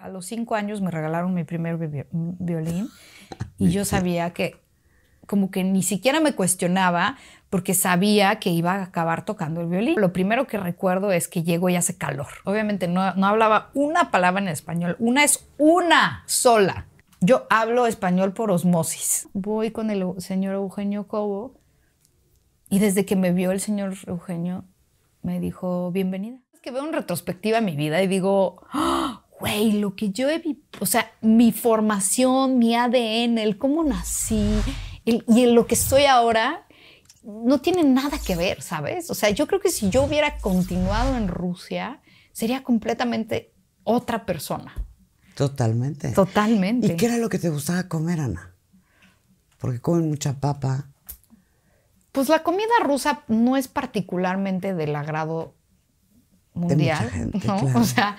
A los 5 años me regalaron mi primer violín y yo sabía que como que ni siquiera me cuestionaba porque sabía que iba a acabar tocando el violín. Lo primero que recuerdo es que llego y hace calor. Obviamente no hablaba una palabra en español. Una es una sola. Yo hablo español por osmosis. Voy con el señor Eugenio Cobo y desde que me vio el señor Eugenio me dijo, bienvenida. Es que veo en retrospectiva mi vida y digo, güey, lo que yo he vivido, o sea, mi formación, mi ADN, el cómo nací y en lo que soy ahora no tiene nada que ver, ¿sabes? O sea, yo creo que si yo hubiera continuado en Rusia, sería completamente otra persona. Totalmente. Totalmente. ¿Y qué era lo que te gustaba comer, Ana? Porque comen mucha papa. Pues la comida rusa no es particularmente del agrado mundial, de mucha gente, ¿no? claro. O sea,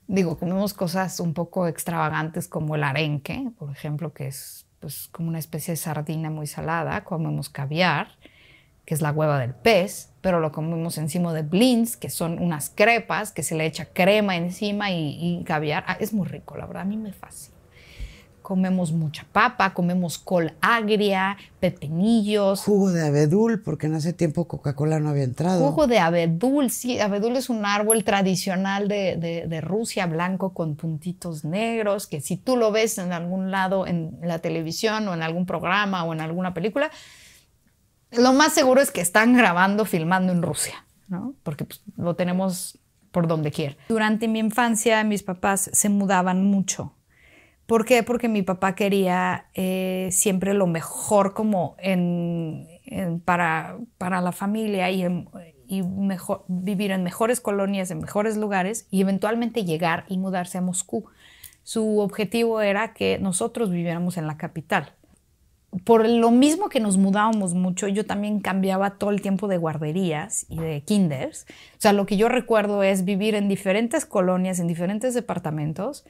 digo, comemos cosas un poco extravagantes como el arenque, por ejemplo, que es pues como una especie de sardina muy salada. Comemos caviar, que es la hueva del pez, pero lo comemos encima de blins, que son unas crepas que se le echa crema encima y caviar. Es muy rico, la verdad, a mí me fascina. Comemos mucha papa, comemos col agria, pepinillos. Jugo de abedul, porque en ese tiempo Coca-Cola no había entrado. Jugo de abedul, sí. Abedul es un árbol tradicional de Rusia, blanco con puntitos negros, que si tú lo ves en algún lado en la televisión o en algún programa o en alguna película, lo más seguro es que están grabando, filmando en Rusia, ¿no? Porque pues, lo tenemos por donde quiera. Durante mi infancia, mis papás se mudaban mucho. ¿Por qué? Porque mi papá quería siempre lo mejor como para la familia y mejor, vivir en mejores colonias, en mejores lugares y eventualmente llegar y mudarse a Moscú. Su objetivo era que nosotros viviéramos en la capital. Por lo mismo que nos mudábamos mucho, yo también cambiaba todo el tiempo de guarderías y de kinders. O sea, lo que yo recuerdo es vivir en diferentes colonias, en diferentes departamentos,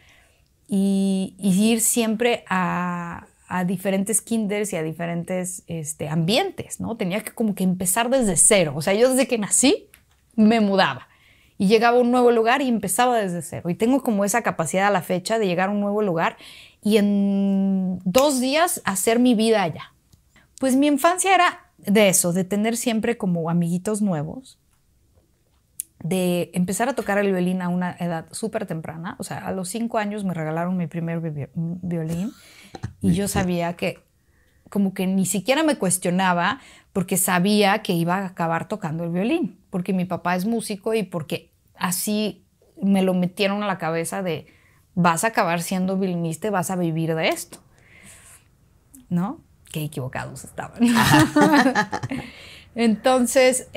y ir siempre a diferentes kinders y a diferentes ambientes, ¿no? Tenía que como que empezar desde cero. O sea, yo desde que nací me mudaba y llegaba a un nuevo lugar y empezaba desde cero. Y tengo como esa capacidad a la fecha de llegar a un nuevo lugar y en 2 días hacer mi vida allá. Pues mi infancia era de eso, de tener siempre como amiguitos nuevos, de empezar a tocar el violín a una edad súper temprana. O sea, a los 5 años me regalaron mi primer violín y yo sabía que como que ni siquiera me cuestionaba porque sabía que iba a acabar tocando el violín, porque mi papá es músico y porque así me lo metieron a la cabeza de vas a acabar siendo violinista y vas a vivir de esto, ¿no? Qué equivocados estaban. Entonces,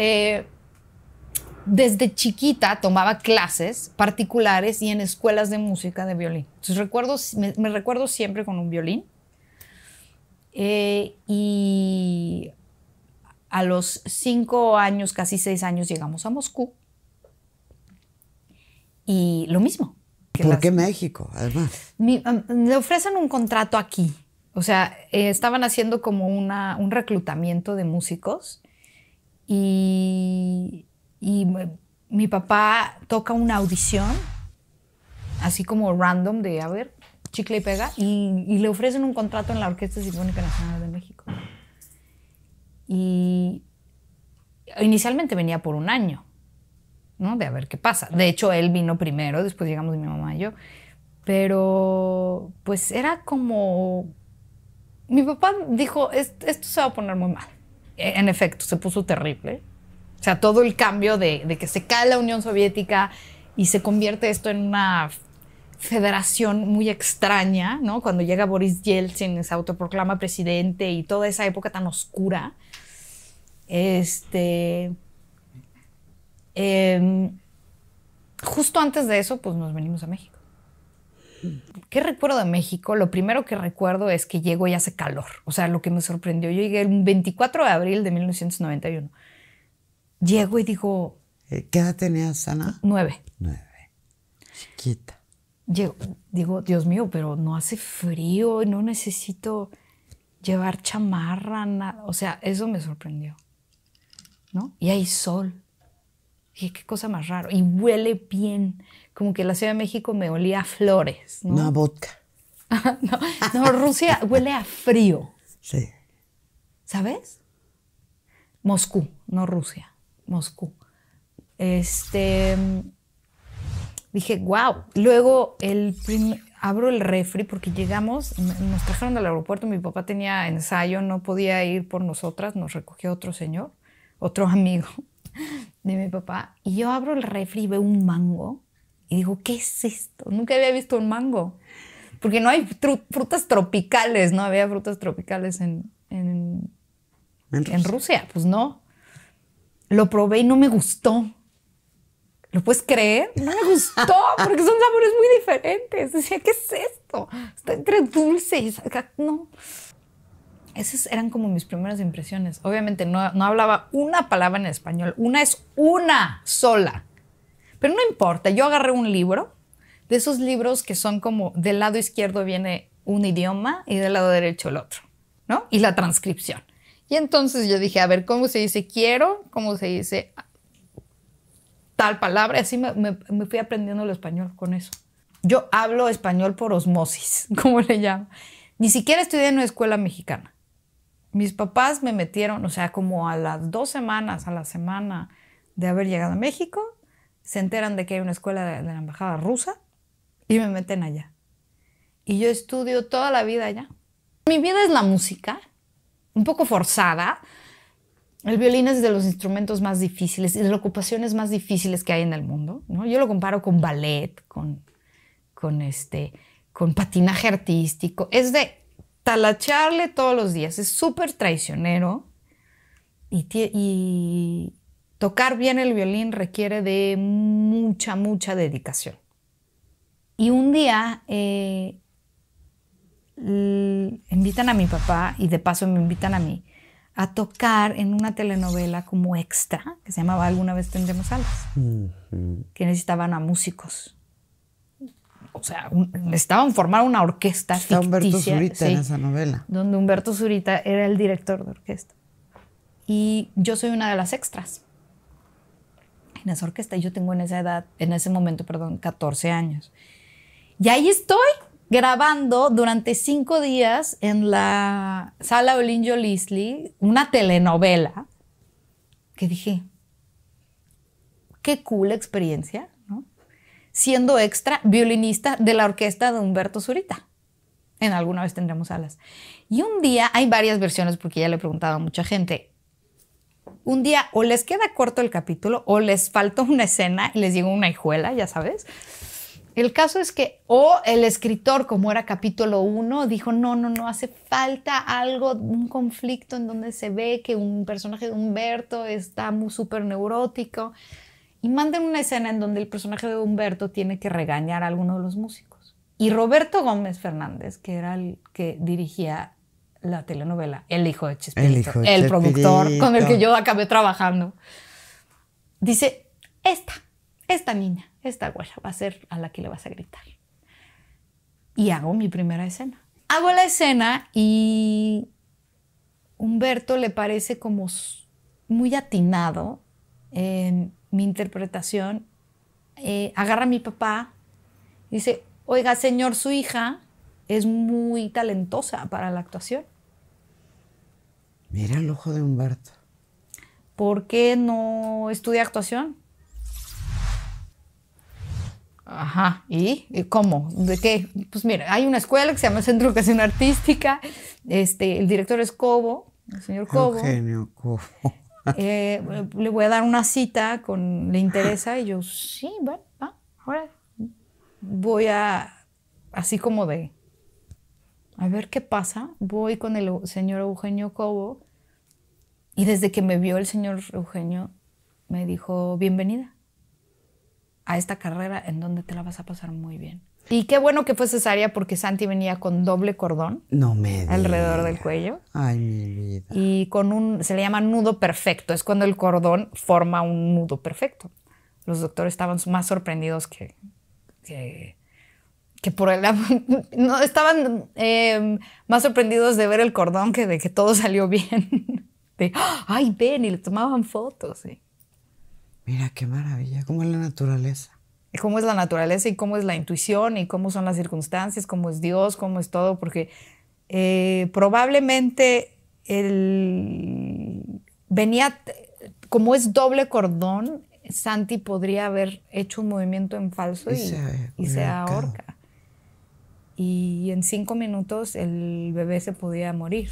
desde chiquita tomaba clases particulares y en escuelas de música de violín. Entonces me recuerdo siempre con un violín. Y a los 5 años, casi 6 años, llegamos a Moscú. Y lo mismo. ¿Por qué México, además? Le ofrecen un contrato aquí. O sea, estaban haciendo como un reclutamiento de músicos y mi papá toca una audición, así como random de, a ver, chicle y pega, y le ofrecen un contrato en la Orquesta Sinfónica Nacional de México. Y inicialmente venía por 1 año, ¿no? De a ver qué pasa. De hecho, él vino primero, después llegamos mi mamá y yo. Pero, pues era como... Mi papá dijo, esto se va a poner muy mal. En efecto, se puso terrible. O sea, todo el cambio de que se cae la Unión Soviética y se convierte esto en una federación muy extraña, ¿no? Cuando llega Boris Yeltsin, se autoproclama presidente y toda esa época tan oscura. Justo antes de eso, pues nos venimos a México. ¿Qué recuerdo de México? Lo primero que recuerdo es que llego y hace calor. O sea, lo que me sorprendió. Yo llegué el 24 de abril de 1991. Llego y digo... ¿Qué edad tenías, Ana? 9. Chiquita. Digo, Dios mío, pero no hace frío, no necesito llevar chamarra, nada. O sea, eso me sorprendió, ¿no? Y hay sol. Dije, qué cosa más raro. Y huele bien. Como que la Ciudad de México me olía a flores, ¿no? No, a vodka. No, Rusia huele a frío. Sí. ¿Sabes? Moscú, no Rusia. Moscú. Dije, wow. Luego abro el refri porque llegamos, nos trajeron del aeropuerto, mi papá tenía ensayo, no podía ir por nosotras, nos recogió otro señor, otro amigo de mi papá. Y yo abro el refri y veo un mango y digo, ¿qué es esto? Nunca había visto un mango. Porque no hay frutas tropicales, no había frutas tropicales en Rusia. Pues no. Lo probé y no me gustó. ¿Lo puedes creer? No me gustó porque son sabores muy diferentes. Decía, ¿qué es esto? Está entre dulce y no. Esas eran como mis primeras impresiones. Obviamente no hablaba una palabra en español. Una es una sola. Pero no importa. Yo agarré un libro, de esos libros que son como del lado izquierdo viene un idioma y del lado derecho el otro, ¿no? Y la transcripción. Y entonces yo dije, a ver, ¿cómo se dice quiero? ¿Cómo se dice tal palabra? Así me fui aprendiendo el español con eso. Yo hablo español por osmosis, como le llamo. Ni siquiera estudié en una escuela mexicana. Mis papás me metieron, o sea, como a las 2 semanas, a la semana de haber llegado a México, se enteran de que hay una escuela de la embajada rusa y me meten allá. Y yo estudio toda la vida allá. Mi vida es la música, un poco forzada. El violín es de los instrumentos más difíciles y de las ocupaciones más difíciles que hay en el mundo, ¿no? Yo lo comparo con ballet, con patinaje artístico. Es de talacharle todos los días. Es súper traicionero y tocar bien el violín requiere de mucha, mucha dedicación. Y un día invitan a mi papá y de paso me invitan a mí a tocar en una telenovela como extra que se llamaba Alguna vez tendremos alas, que necesitaban a músicos. O sea, necesitaban formar una orquesta ficticia. Está Humberto Zurita en esa novela. Donde Humberto Zurita era el director de orquesta. Y yo soy una de las extras en esa orquesta. Y yo tengo en ese momento, 14 años. Y ahí estoy grabando durante 5 días en la Sala Olinjo Lisli una telenovela que dije, qué cool experiencia, ¿no? Siendo extra violinista de la orquesta de Humberto Zurita. En Alguna vez tendremos alas. Y un día, hay varias versiones porque ya le he preguntado a mucha gente, un día o les queda corto el capítulo o les faltó una escena y les llegó una hijuela, ya sabes. El caso es que o el escritor, como era capítulo 1, dijo, no, hace falta algo, un conflicto en donde se ve que un personaje de Humberto está muy súper neurótico y mandan una escena en donde el personaje de Humberto tiene que regañar a alguno de los músicos. Y Roberto Gómez Fernández, que era el que dirigía la telenovela, el hijo de Chespirito, el productor con el que yo acabé trabajando, dice, esta niña, esta güera va a ser a la que le vas a gritar. Y hago mi primera escena. Hago la escena y Humberto le parece como muy atinado en mi interpretación. Agarra a mi papá y dice, oiga, señor, su hija es muy talentosa para la actuación. Mira el ojo de Humberto. ¿Por qué no estudia actuación? Ajá, ¿y cómo? ¿De qué? Pues mira, hay una escuela que se llama Centro de Educación Artística, el director es Cobo, el señor Cobo. Eugenio Cobo. Le voy a dar una cita, ¿le interesa? Y yo, sí, bueno, ahora voy así como de, a ver qué pasa. Voy con el señor Eugenio Cobo y desde que me vio el señor Eugenio me dijo, bienvenida a esta carrera en donde te la vas a pasar muy bien. Y qué bueno que fue cesárea porque Santi venía con doble cordón alrededor del cuello. Ay, mi vida. Y se le llama nudo perfecto. Es cuando el cordón forma un nudo perfecto. Los doctores estaban más sorprendidos que por el... No, estaban más sorprendidos de ver el cordón que de que todo salió bien. Ay, ven, y le tomaban fotos. ¿Sí? Mira qué maravilla, cómo es la naturaleza. Cómo es la naturaleza y cómo es la intuición y cómo son las circunstancias, cómo es Dios, cómo es todo, porque probablemente venía, como es doble cordón, Santi podría haber hecho un movimiento en falso y se ahorca. Y en 5 minutos el bebé se podía morir.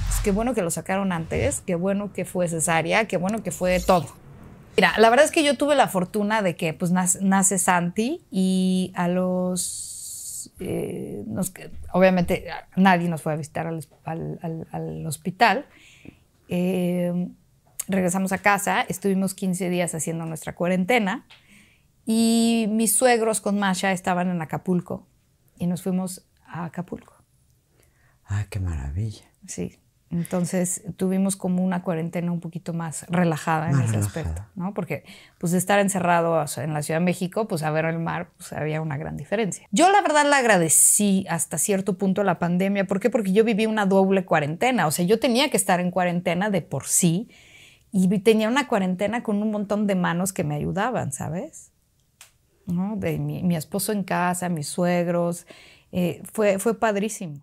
Pues qué bueno que lo sacaron antes, qué bueno que fue cesárea, qué bueno que fue todo. Mira, la verdad es que yo tuve la fortuna de que pues nace Santi y a los... obviamente nadie nos fue a visitar al hospital. Regresamos a casa, estuvimos 15 días haciendo nuestra cuarentena y mis suegros con Masha estaban en Acapulco y nos fuimos a Acapulco. ¡Ah, qué maravilla! Sí. Entonces tuvimos como una cuarentena un poquito más relajada en ese aspecto, ¿no? Porque pues de estar encerrado en la Ciudad de México, pues a ver el mar, pues había una gran diferencia. Yo la verdad le agradecí hasta cierto punto la pandemia. ¿Por qué? Porque yo viví una doble cuarentena. O sea, yo tenía que estar en cuarentena de por sí y tenía una cuarentena con un montón de manos que me ayudaban, ¿sabes? ¿No? De mi esposo en casa, mis suegros. Fue padrísimo.